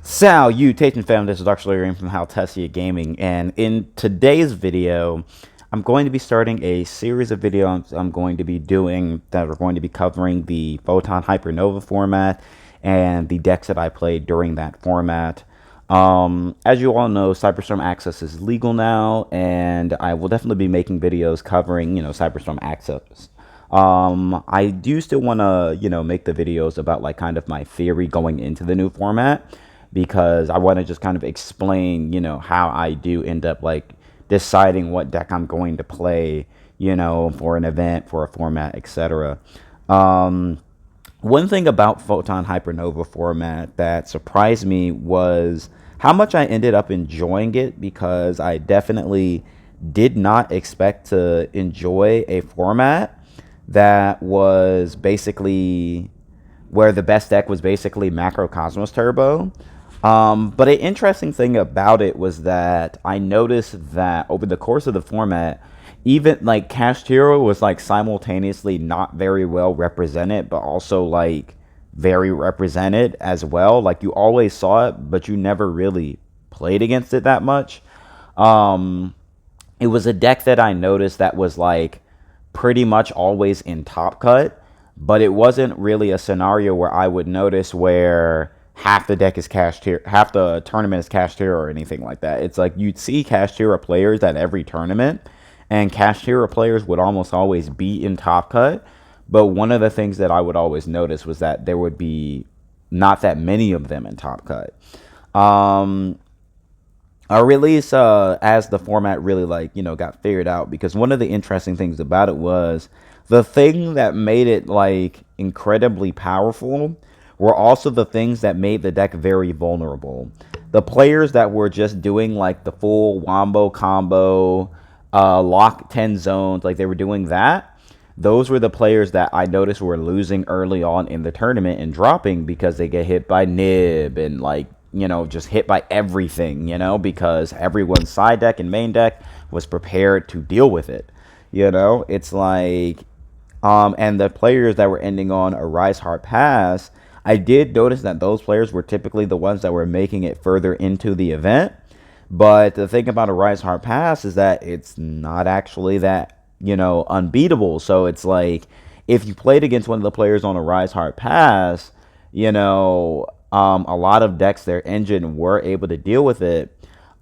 Salutations, fam. This is actually Arim from Haltessiagaming, and in today's video, I'm going to be starting a series of videos I'm going to be doing that are going to be covering the Photon Hypernova format and the decks that I played during that format. As you all know, Cyberstorm Access is legal now, and I will definitely be making videos covering, Cyberstorm Access. I do still want to, make the videos about like kind of my theory going into the new format, because I want to just kind of explain, how I do end up like deciding what deck I'm going to play, for an event, for a format, etc. One thing about Photon Hypernova format that surprised me was how much I ended up enjoying it, because I definitely did not expect to enjoy a format that was basically where the best deck was basically Macrocosmos Turbo. But an interesting thing about it was that I noticed that over the course of the format, even like Cashtiro was like simultaneously not very well represented, but also like very represented as well. Like you always saw it, but you never really played against it that much. It was a deck that I noticed that was like pretty much always in top cut, but it wasn't really a scenario where I would notice where half the deck is Cashtiro, half the tournament is Cashtiro or anything like that. It's like you'd see Cashtiro players at every tournament, and Cashtiro players would almost always be in top cut. But one of the things that I would always notice was that there would be not that many of them in top cut. A release as the format really got figured out, because one of the interesting things about it was the thing that made it like incredibly powerful were also the things that made the deck very vulnerable. The players that were just doing like the full wombo combo, lock 10 zones, like they were doing that, those were the players that I noticed were losing early on in the tournament and dropping, because they get hit by Nib and like, just hit by everything, because everyone's side deck and main deck was prepared to deal with it. It's like, and the players that were ending on a Rise Hard Pass, I did notice that those players were typically the ones that were making it further into the event. But the thing about a Rise Hard Pass is that it's not actually that, unbeatable. So it's like, if you played against one of the players on a Rise Hard Pass, a lot of decks, their engine were able to deal with it.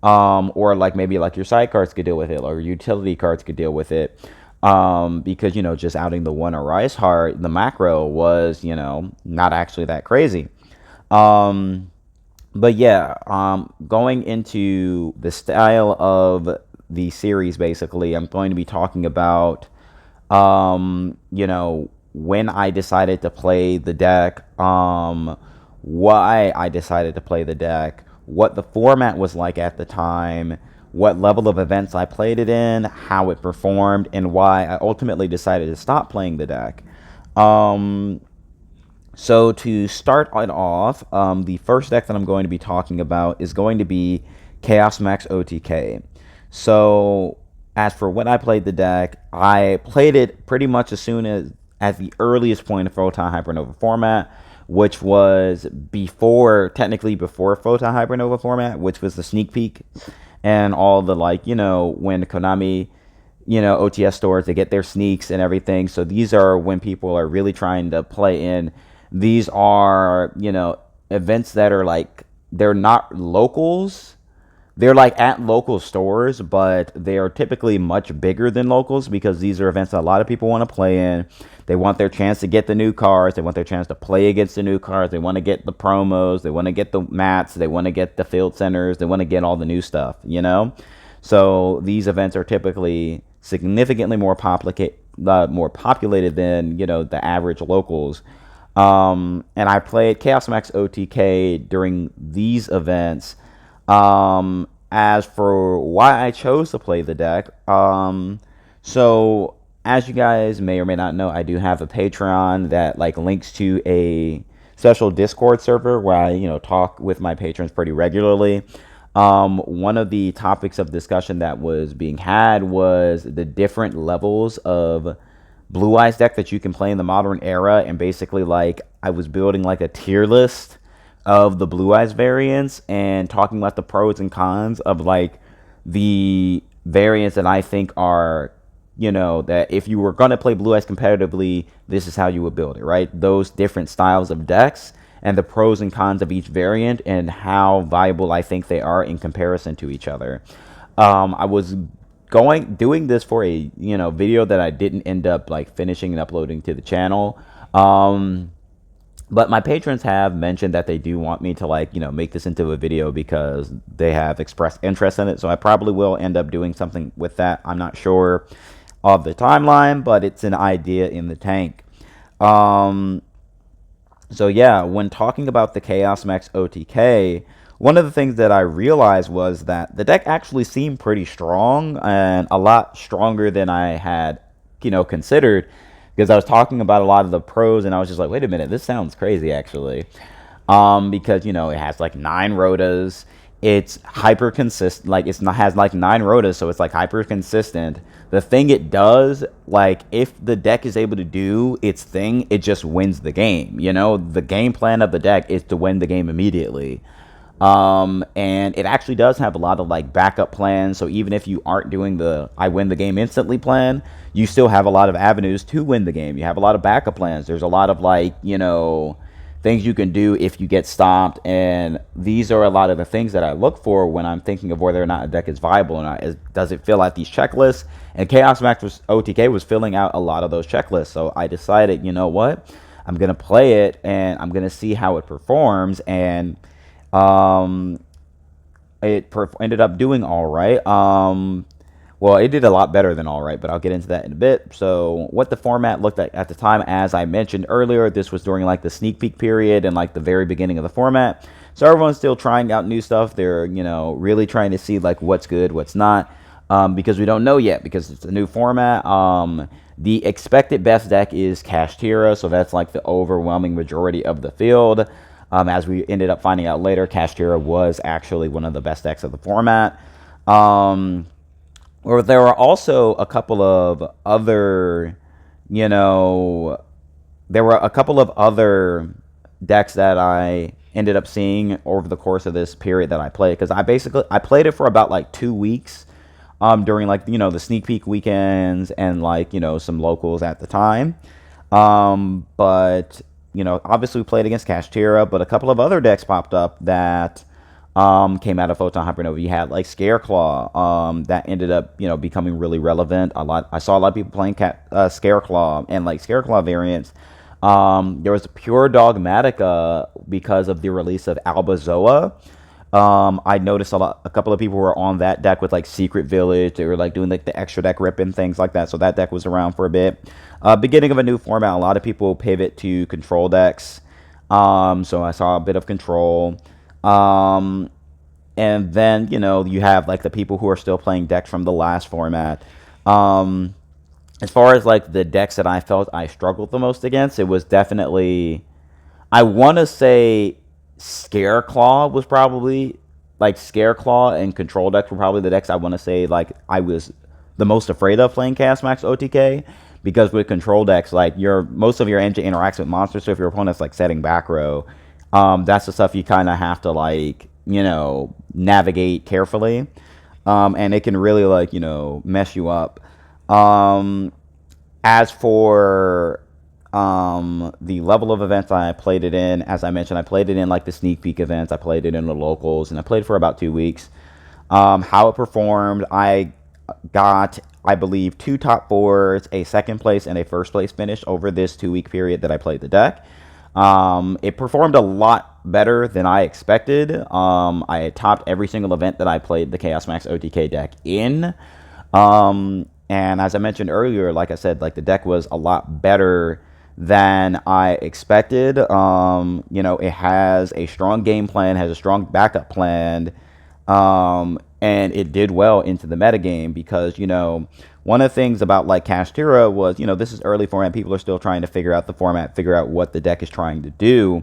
Or like maybe like your side cards could deal with it, or your utility cards could deal with it. Because, just outing the one Arise Heart, the macro was, not actually that crazy. But yeah, going into the style of the series, basically, I'm going to be talking about, when I decided to play the deck, why I decided to play the deck, what the format was like at the time, what level of events I played it in, how it performed, and why I ultimately decided to stop playing the deck. So to start it off, the first deck that I'm going to be talking about is going to be Chaos Max OTK. So as for when I played the deck, I played it pretty much as soon as at the earliest point of Photon Hypernova Format, which was technically before Photon Hypernova Format, which was the sneak peek. And all the when Konami, OTS stores, they get their sneaks and everything. So these are when people are really trying to play in. These are, events that are like, they're not locals. They're like at local stores, but they are typically much bigger than locals, because these are events that a lot of people want to play in. They want their chance to get the new cards. They want their chance to play against the new cards. They want to get the promos. They want to get the mats. They want to get the field centers. They want to get all the new stuff, So these events are typically significantly more populated than, the average locals. And I played Chaos Max OTK during these events. As for why I chose to play the deck, so as you guys may or may not know, I do have a Patreon that links to a special Discord server where I, talk with my patrons pretty regularly. One of the topics of discussion that was being had was the different levels of Blue Eyes deck that you can play in the modern era, and basically I was building a tier list of the Blue Eyes variants and talking about the pros and cons of like the variants that I think are, that if you were going to play Blue Eyes competitively, this is how you would build it, right? Those different styles of decks and the pros and cons of each variant and how viable I think they are in comparison to each other. I was doing this for a video that I didn't end up like finishing and uploading to the channel. But my patrons have mentioned that they do want me to like make this into a video because they have expressed interest in it. So I probably will end up doing something with that. I'm not sure of the timeline, but it's an idea in the tank. So yeah, when talking about the Chaos Max OTK, one of the things that I realized was that the deck actually seemed pretty strong and a lot stronger than I had, considered, because I was talking about a lot of the pros and I was just like, wait a minute, this sounds crazy actually. Because, it has like 9 rotas. It's hyper consistent, like has like 9 rotas, so it's like hyper consistent. The thing it does, like if the deck is able to do its thing, it just wins the game. The game plan of the deck is to win the game immediately. And it actually does have a lot of like backup plans. So even if you aren't doing the I win the game instantly plan, you still have a lot of avenues to win the game. You have a lot of backup plans. There's a lot of like, things you can do if you get stopped. And these are a lot of the things that I look for when I'm thinking of whether or not a deck is viable or not. Does it fill out these checklists? And Chaos Max OTK was filling out a lot of those checklists. So I decided, you know what? I'm going to play it and I'm going to see how it performs. And it ended up doing all right. Well, it did a lot better than all right, but I'll get into that in a bit. So what the format looked like at the time, as I mentioned earlier, this was during like the sneak peek period and like the very beginning of the format. So everyone's still trying out new stuff. They're, really trying to see like what's good, what's not, because we don't know yet because it's a new format. The expected best deck is Kashtira, so that's like the overwhelming majority of the field. As we ended up finding out later, Kashtira was actually one of the best decks of the format. Or there were also a couple of other, there were a couple of other decks that I ended up seeing over the course of this period that I played, because I played it for about like 2 weeks, during like the sneak peek weekends and like some locals at the time, but obviously we played against Kashtira, but a couple of other decks popped up that came out of Photon Hypernova. You had like Scareclaw, that ended up becoming really relevant. I saw a lot of people playing Scareclaw and like Scareclaw variants. There was Pure Dogmatica because of the release of Albazoa. I noticed a couple of people were on that deck with like Secret Village. They were like doing like the extra deck rip and things like that. So that deck was around for a bit. Beginning of a new format, a lot of people pivot to control decks. So I saw a bit of control. And then, you have like the people who are still playing decks from the last format. As far as like the decks that I felt I struggled the most against, it was definitely, I want to say Scareclaw was probably, like Scareclaw and control decks were probably the decks I want to say like I was the most afraid of playing Chaos Max OTK, because with control decks, like most of your engine interacts with monsters. So if your opponent's like setting back row, that's the stuff you kind of have to like navigate carefully, and it can really like mess you up. As for the level of events I played it in, as I mentioned, I played it in like the sneak peek events, I played it in the locals, and I played for about 2 weeks. How it performed, I got, I believe, 2 top 4s, a second place, and a first place finish over this 2-week period that I played the deck. It performed a lot better than I expected. I had topped every single event that I played the Chaos Max OTK deck in. And as I mentioned earlier, like I said, like the deck was a lot better than I expected. It has a strong game plan, has a strong backup plan, and it did well into the metagame because, one of the things about like Kashtira was, this is early format. People are still trying to figure out the format, figure out what the deck is trying to do.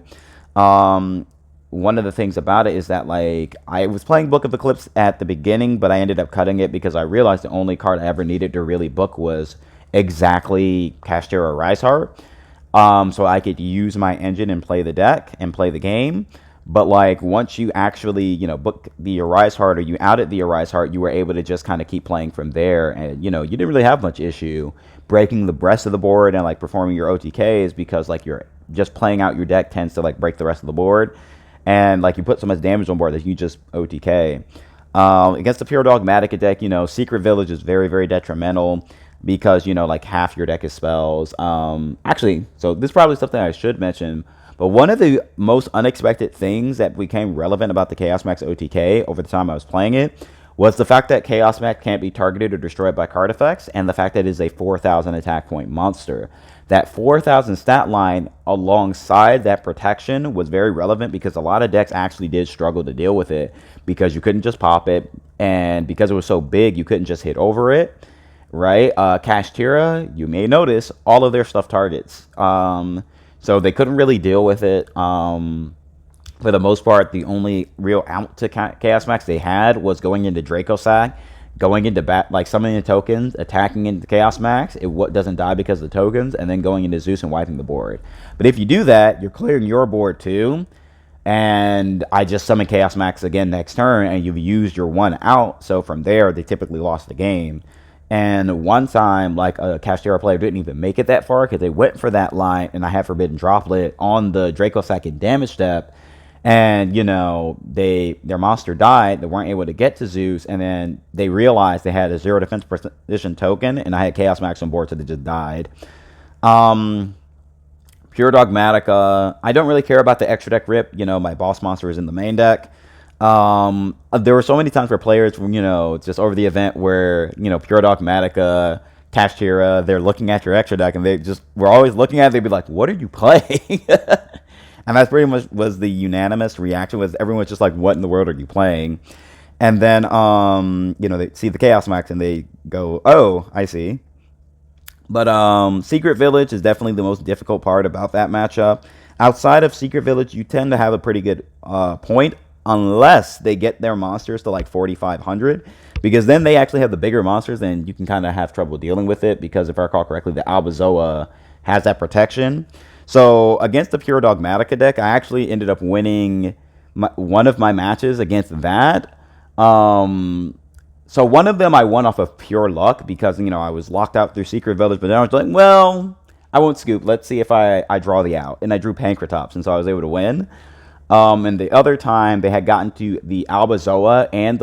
One of the things about it is that like I was playing Book of Eclipse at the beginning, but I ended up cutting it because I realized the only card I ever needed to really book was exactly Kashtira Riseheart. So I could use my engine and play the deck and play the game. But like once you actually, book the Arise Heart or you outed the Arise Heart, you were able to just kind of keep playing from there. And, you didn't really have much issue breaking the rest of the board and like performing your OTKs because like you're just playing out your deck tends to like break the rest of the board. And like you put so much damage on board that you just OTK. Against the Pure Dogmatica deck, Secret Village is very, very detrimental because, like half your deck is spells. Actually, so this is probably something I should mention. But one of the most unexpected things that became relevant about the Chaos Max OTK over the time I was playing it was the fact that Chaos Max can't be targeted or destroyed by card effects, and the fact that it is a 4,000 attack point monster. That 4,000 stat line alongside that protection was very relevant because a lot of decks actually did struggle to deal with it because you couldn't just pop it, and because it was so big, you couldn't just hit over it, right? Kashtira, you may notice, all of their stuff targets. So they couldn't really deal with it. For the most part, the only real out to Chaos Max they had was going into Draco Sack, going into like summoning the tokens, attacking into Chaos Max. It doesn't die because of the tokens, and then going into Zeus and wiping the board. But if you do that, you're clearing your board too. And I just summon Chaos Max again next turn, and you've used your one out. So from there, they typically lost the game. And one time, like a Kashtira player didn't even make it that far because they went for that line, and I had Forbidden Droplet on the Draco Sack and damage step. And, their monster died. They weren't able to get to Zeus. And then they realized they had a 0 defense position token. And I had Chaos Max on board, so they just died. Pure Dogmatica. I don't really care about the extra deck rip. My boss monster is in the main deck. There were so many times where players, just over the event where, Pure Dogmatica, Kashtira, they're looking at your extra deck. And they just were always looking at it. They'd be like, what are you playing? And that's pretty much was the unanimous reaction, was everyone's just like, what in the world are you playing? And then, they see the Chaos Max and they go, oh, I see. But Secret Village is definitely the most difficult part about that matchup. Outside of Secret Village, you tend to have a pretty good point, unless they get their monsters to like 4,500. Because then they actually have the bigger monsters, and you can kind of have trouble dealing with it. Because if I recall correctly, the Albazoa has that protection. So against the Pure Dogmatica deck, I actually ended up winning one of my matches against that. So one of them I won off of pure luck because, I was locked out through Secret Village. But then I was like, well, I won't scoop. Let's see if I draw the out. And I drew Pankratops, and so I was able to win. And the other time, they had gotten to the Albazoa and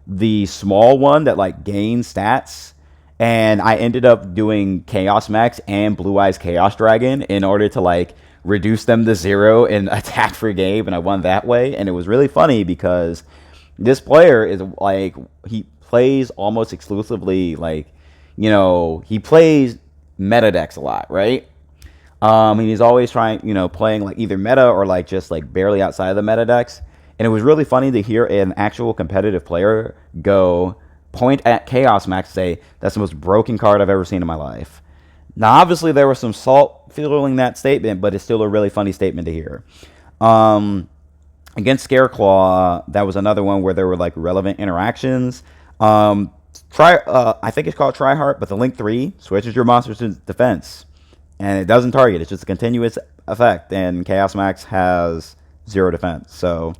the small one that gains stats. And I ended up doing Chaos Max and Blue Eyes Chaos Dragon in order to reduce them to 0 and attack for game, and I won that way. And it was really funny because this player is he plays almost exclusively he plays meta decks a lot, right? And he's always trying, playing either meta or just barely outside of the meta decks. And it was really funny to hear an actual competitive player point at Chaos Max and say, that's the most broken card I've ever seen in my life. Now, obviously, there was some salt fueling that statement, but it's still a really funny statement to hear. Against Scareclaw, that was another one where there were relevant interactions. I think it's called Tryhard, but the Link 3 switches your monster to defense. And it doesn't target. It's just a continuous effect. And Chaos Max has 0 defense. So,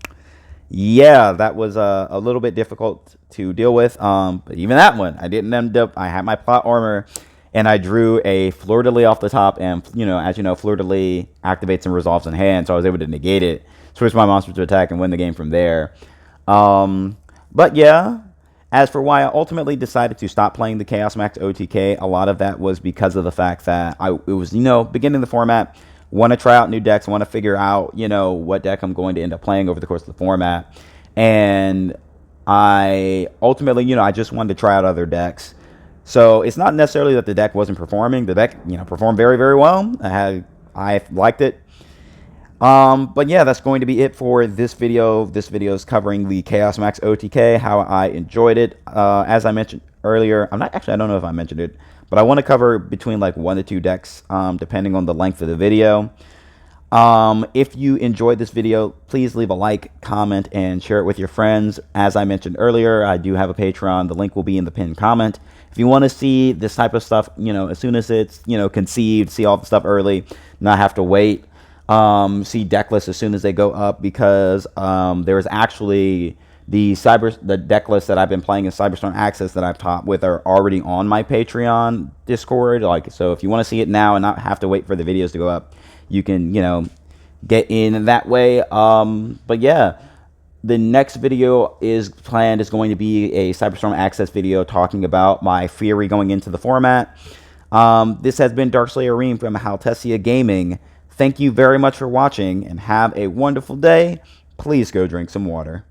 yeah, that was a little bit difficult to deal with. But even that one, I didn't end up. I had my plot armor, and I drew a Fleur-de-Lis off the top. And, as you know, Fleur-de-Lis activates and resolves in hand. So I was able to negate it, switch my monster to attack, and win the game from there. But, yeah. As for why I ultimately decided to stop playing the Chaos Max OTK, a lot of that was because of the fact that it was, beginning the format, want to try out new decks, want to figure out, what deck I'm going to end up playing over the course of the format. And I ultimately, I just wanted to try out other decks. So it's not necessarily that the deck wasn't performing. The deck, performed very, very well. I liked it. But yeah, that's going to be it for this video. This video is covering the Chaos Max OTK, how I enjoyed it. As I mentioned earlier, I don't know if I mentioned it, but I want to cover between 1 to 2 decks, depending on the length of the video. If you enjoyed this video, please leave a like, comment, and share it with your friends. As I mentioned earlier, I do have a Patreon. The link will be in the pinned comment. If you want to see this type of stuff, as soon as it's, conceived, see all the stuff early, not have to wait. see deck lists as soon as they go up, because there's actually the deck lists that I've been playing in Cyberstorm Access that I've taught with are already on my Patreon Discord. Like, so if you want to see it now and not have to wait for the videos to go up, you can, get in that way. But yeah, the next video is going to be a Cyberstorm Access video talking about my theory going into the format. This has been Darkslayer Arim from Haltessiagaming. Thank you very much for watching, and have a wonderful day. Please go drink some water.